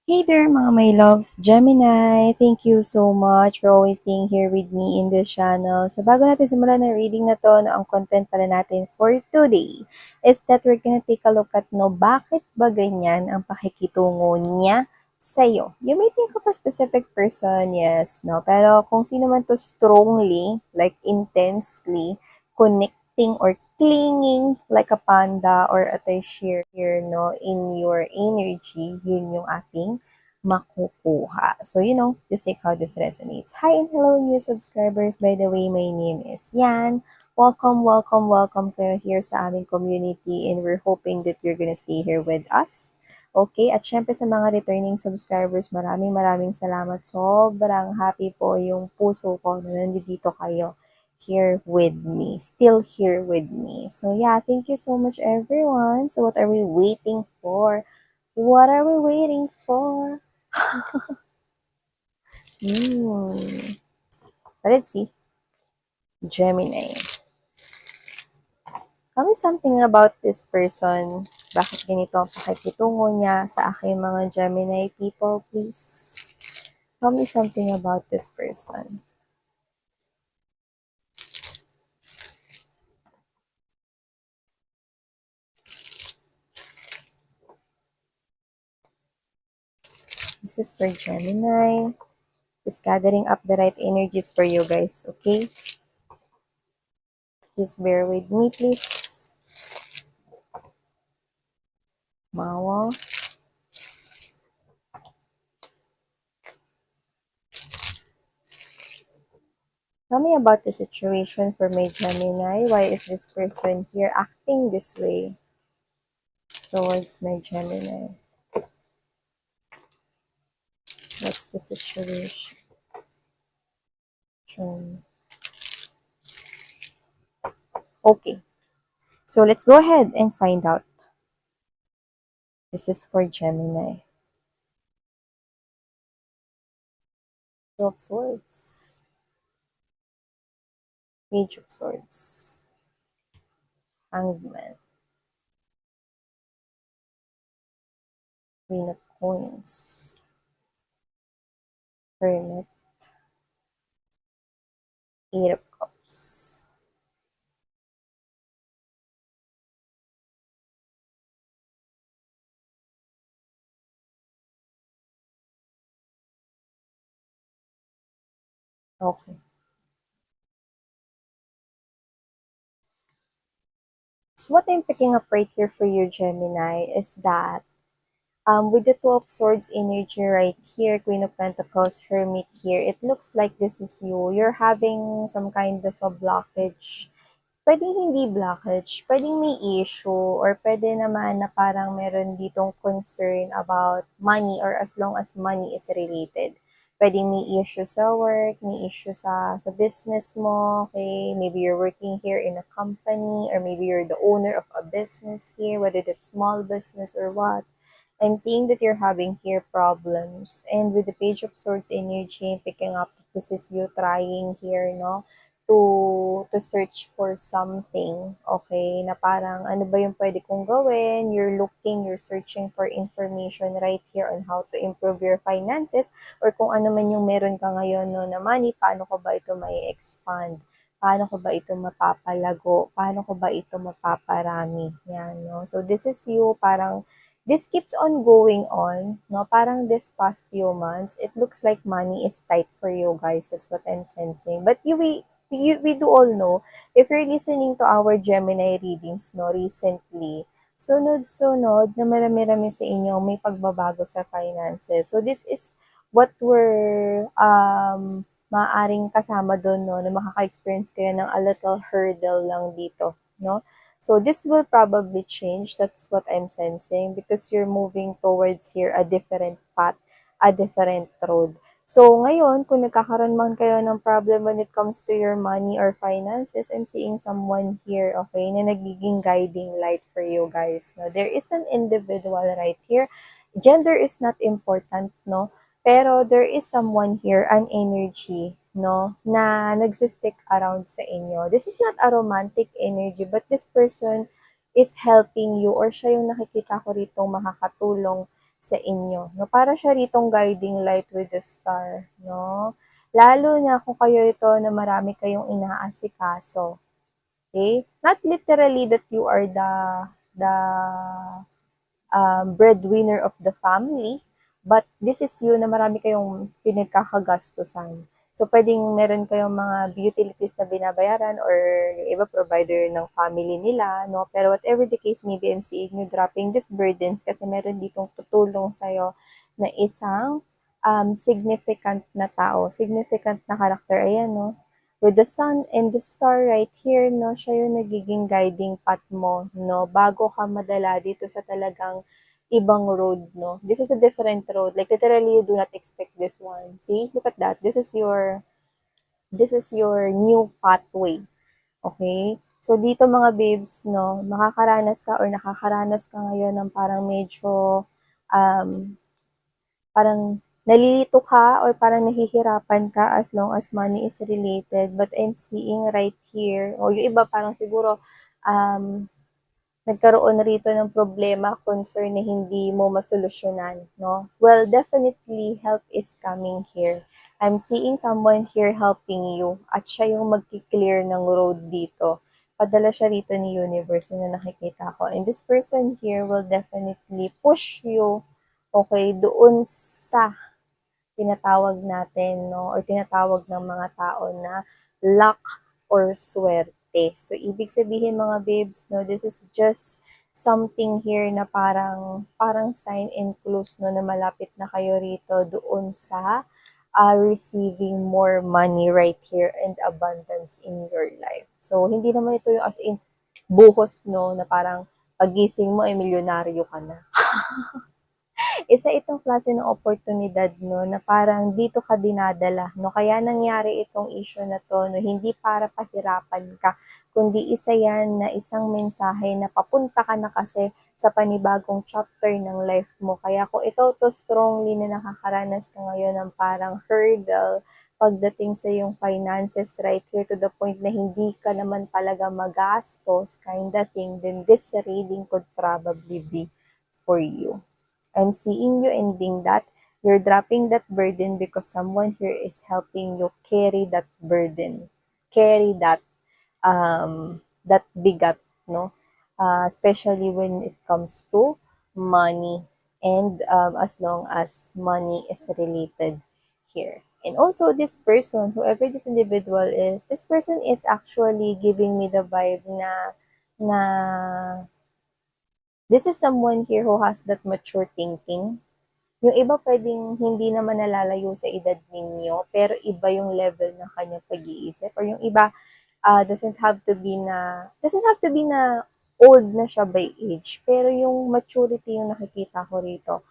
Hey there mga my loves, Gemini! Thank you so much for always staying here with me in this channel. So bago natin simulan ng reading na to, ang content pala natin for today is that we're gonna take a look at bakit ba ganyan ang pakikitungo niya sa'yo. You may think of a specific person, yes, no? Pero kung sino man to strongly, like intensely, connecting or clinging like a panda or a tertiary, no, in your energy, yun yung ating makukuha. So, just take how this resonates. Hi and hello new subscribers. By the way, my name is Yan. Welcome, welcome, welcome kayo here sa aming community and we're hoping that you're gonna stay here with us. Okay, at syempre sa mga returning subscribers, maraming maraming salamat. Sobrang happy po yung puso ko na nandito kayo here with me, still here with me. So yeah, thank you so much everyone. So what are we waiting for? What are we waiting for? Hmm. So let's see. Gemini. Tell me something about this person. Bakit ganito ang pakikitungo niya sa aking mga Gemini people, please? Tell me something about this person. This is for Gemini. Just gathering up the right energies for you guys, okay? Please bear with me, please. Mawa. Tell me about the situation for my Gemini. Why is this person here acting this way towards my Gemini? What's the situation? Okay, so let's go ahead and find out. This is for Gemini. Two of Swords. Page of Swords. Hanged Man. Queen of Coins. Hermit. Eight of Cups. Okay. So what I'm picking up right here for you, Gemini, is that with the Two of Swords energy right here, Queen of Pentacles, Hermit here, it looks like this is you. You're having some kind of a blockage. Pwedeng hindi blockage, pwedeng may issue, or pwede naman na parang meron ditong concern about money or as long as money is related. Pwedeng may issue sa work, may issue sa business mo, okay? Maybe you're working here in a company, or maybe you're the owner of a business here, whether that's small business or what. I'm seeing that you're having here problems. And with the Page of Swords energy, picking up that this is you trying here, no? To search for something, okay? Na parang, ano ba yung pwede kong gawin? You're looking, you're searching for information right here on how to improve your finances or kung ano man yung meron ka ngayon, no, na money, paano ko ba ito may expand? Paano ko ba ito mapapalago? Paano ko ba ito mapaparami? Yan, no? So, this is you, parang this keeps on going on, no? Parang this past few months, it looks like money is tight for you guys. That's what I'm sensing. But we do all know, if you're listening to our Gemini readings, no, recently, sunod-sunod na marami-rami sa inyo may pagbabago sa finances. So this is what we're maaaring kasama doon, no, na makaka-experience kayo ng a little hurdle lang dito, no? So this will probably change. That's what I'm sensing because you're moving towards here a different path, a different road. So ngayon, kung nagkakaroon man kayo ng problem when it comes to your money or finances, I'm seeing someone here, okay, na nagiging guiding light for you guys. No? There is an individual right here. Gender is not important, no? Pero there is someone here, an energy, no, na nagsistick around sa inyo. This is not a romantic energy, but this person is helping you or siya yung nakikita ko rito makakatulong sa inyo, no? Para siya ritong guiding light with the star, no? Lalo na kung kayo ito na marami kayong inaasikaso. Okay? Not literally that you are the breadwinner of the family, but this is you na marami kayong pinagkakagastusan. So, pwedeng meron kayong mga utilities na binabayaran or yung iba provider ng family nila, no? Pero whatever the case may be, I'm seeing you dropping these burdens kasi meron ditong tutulong sa'yo na isang significant na tao, significant na karakter. Ayan, no? With the sun and the star right here, no? Siya yung nagiging guiding path mo, no? Bago ka madala dito sa talagang ibang road, no? This is a different road. Like, literally, you do not expect this one. See? Look at that. This is your new pathway. Okay? So, dito mga babes, no, makakaranas ka or nakakaranas ka ngayon ng parang medyo, parang nalilito ka or parang nahihirapan ka as long as money is related. But I'm seeing right here, o yung iba parang siguro, nagkaroon na rito ng problema, concern na hindi mo masolusyonan, no? Well, definitely, help is coming here. I'm seeing someone here helping you at siya yung magki-clear ng road dito. Padala siya rito ni universe yun na nakikita ko. And this person here will definitely push you, okay, doon sa tinatawag natin, no, or tinatawag ng mga tao na luck or swerte. So, ibig sabihin mga babes, no, this is just something here na parang sign and clues, no, na malapit na kayo rito doon sa receiving more money right here and abundance in your life. So, hindi naman ito yung as in buhos, no, na parang pagising mo ay milyonaryo ka na. Isa itong klase ng oportunidad, no, na parang dito ka dinadala, no, kaya nangyari itong issue na to, no, hindi para pahirapan ka, kundi isa yan na isang mensahe na papunta ka na kasi sa panibagong chapter ng life mo. Kaya kung ikaw to strongly na nakakaranas ka ngayon ng parang hurdle, pagdating sa yung finances right here to the point na hindi ka naman talaga magastos kind of thing, then this reading could probably be for you. I'm seeing you ending that. You're dropping that burden because someone here is helping you carry that burden. Carry that bigat, no? Especially when it comes to money and as long as money is related here. And also this person, whoever this individual is, this person is actually giving me the vibe na this is someone here who has that mature thinking. Yung iba pwedeng hindi naman nalalayo sa edad ninyo, pero iba yung level ng kanyang pag-iisip. Or yung iba, doesn't have to be na old na siya by age, pero yung maturity yung nakikita ko rito.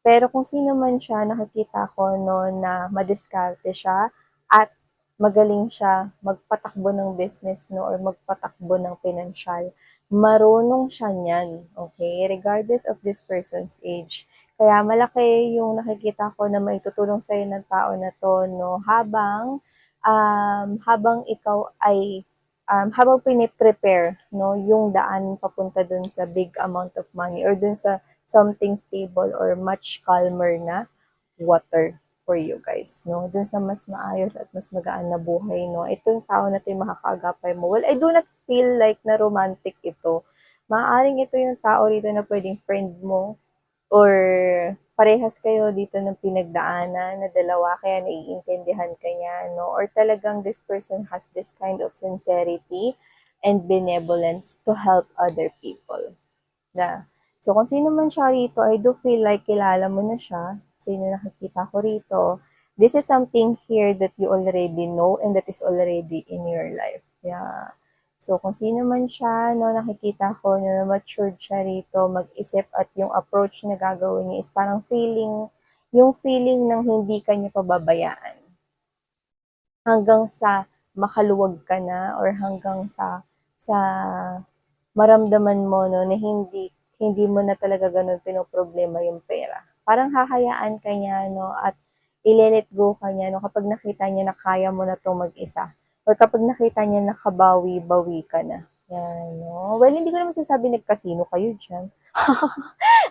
Pero kung sino man siya, nakikita ko no, na madiskarte siya at magaling siya magpatakbo ng business no, or magpatakbo ng pinansyal. Marunong siya niyan, okay? Regardless of this person's age. Kaya malaki yung nakikita ko na maitutulong sa'yo ng tao na to, no, habang ikaw ay habang piniprepare, no, yung daan papunta dun sa big amount of money or dun sa something stable or much calmer na water for you guys, no? Dun sa mas maayos at mas magaan na buhay, no? Ito yung tao na ito yung makakaagapay mo. Well, I do not feel like na romantic ito. Maaaring ito yung tao rito na pwedeng friend mo or parehas kayo dito ng pinagdaanan na dalawa kaya naiintindihan ka niya, no? Or talagang this person has this kind of sincerity and benevolence to help other people. Yeah. So, kung sino man siya rito, I do feel like kilala mo na siya. Sino nakikita ko rito. This is something here that you already know and that is already in your life. Yeah. So, kung sino man siya, no, nakikita ko na matured siya rito, mag-isip at yung approach na gagawin niya is parang yung feeling ng hindi ka niya pababayaan. Hanggang sa makaluwag ka na or hanggang sa maramdaman mo no, na hindi mo na talaga ganun pinoproblema yung pera. Parang hahayaan ka niya, no, at i-let go ka niya, no, kapag nakita niya na kaya mo na itong mag-isa. Or kapag nakita niya na kabawi-bawi ka na. Yan, no? Well, hindi ko naman sasabi nagkasino kayo dyan.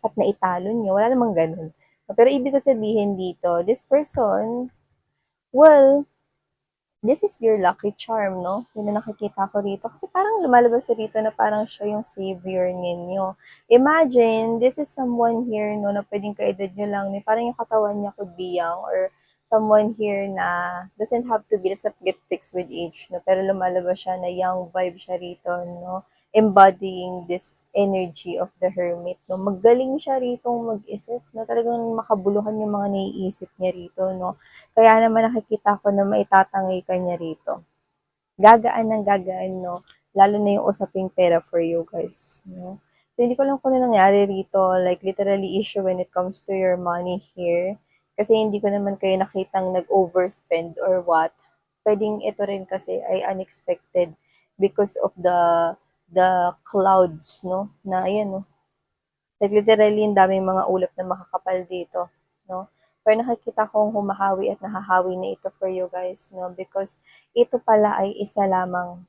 At naitalo niyo. Wala namang ganun. Pero ibig ko sabihin dito, this person, well, this is your lucky charm, no? Yun na nakikita ko rito. Kasi parang lumalabas rito na parang siya yung savior ninyo. Imagine, this is someone here, no, na pwedeng kaedad nyo lang. Parang yung katawan niya could be young or someone here na doesn't have to be, let's not get fixed with age, no? Pero lumalabas siya na young vibe siya rito, no? Embodying this energy of the hermit, no? Magaling siya rito mag-isip, no? Talagang makabuluhan yung mga naiisip niya rito, no? Kaya naman nakikita ko na maitatangay ka niya rito. Gagaan ng gagaan, no? Lalo na yung usaping pera for you guys, no? So, hindi ko lang kung ano nangyari rito, like literally issue when it comes to your money here. Kasi hindi ko naman kayo nakitang nag-overspend or what. Pwedeng ito rin kasi ay unexpected because of the clouds, no? Na ayan, no? Like literally, ang daming mga ulap na makakapal dito, no? Pero nakikita kong humahawi at nahahawi na ito for you guys, no? Because ito pala ay isa lamang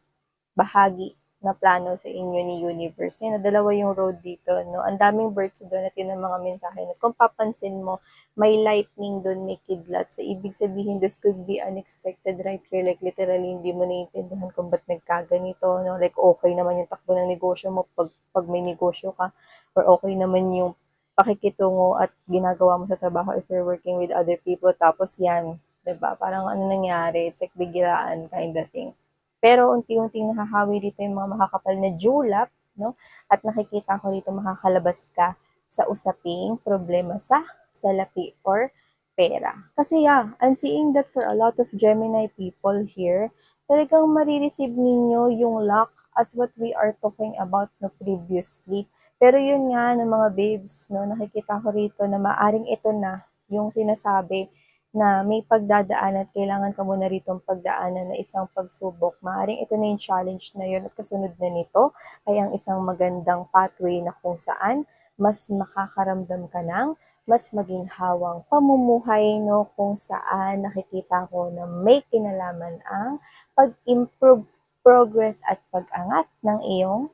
bahagi na plano sa inyo ni universe. Yan, dalawa yung road dito, no? Ang daming birds doon at yun ang mga mensahe. At kung papansin mo, may lightning doon, may kidlat. So, ibig sabihin, this could be unexpected right here. Like, literally, hindi mo naiintindihan kung ba't nagkaganito, no? Like, okay naman yung takbo ng negosyo mo pag may negosyo ka. Or okay naman yung pakikitungo at ginagawa mo sa trabaho if you're working with other people. Tapos yan, 'di ba? Parang ano nangyari, it's like biglaan kind of thing. Pero unti-unting nahahawi dito yung mga makakapal na julap, no? At nakikita ko dito makakalabas ka sa usaping problema sa salapi or pera. Kasi yeah, I'm seeing that for a lot of Gemini people here, talagang marireceive ninyo yung luck as what we are talking about no previously. Pero yun nga ng mga babes, no, nakikita ko rito na maaring ito na yung sinasabi na may pagdadaan at kailangan ka muna rito pagdaanan na isang pagsubok. Maaring ito na yung challenge na yun at kasunod na nito ay ang isang magandang pathway na kung saan mas makakaramdam ka ng mas maginhawang pamumuhay, no, kung saan nakikita ko na may kinalaman ang pag-improve, progress at pag-angat ng iyong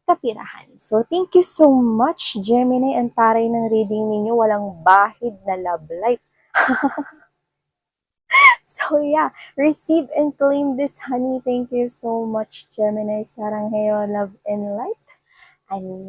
kapirahan. So, thank you so much, Gemini. Ang taray ng reading ninyo, walang bahid na love life. So yeah, receive and claim this honey. Thank you so much, Gemini. Sarang heyo, love and light. And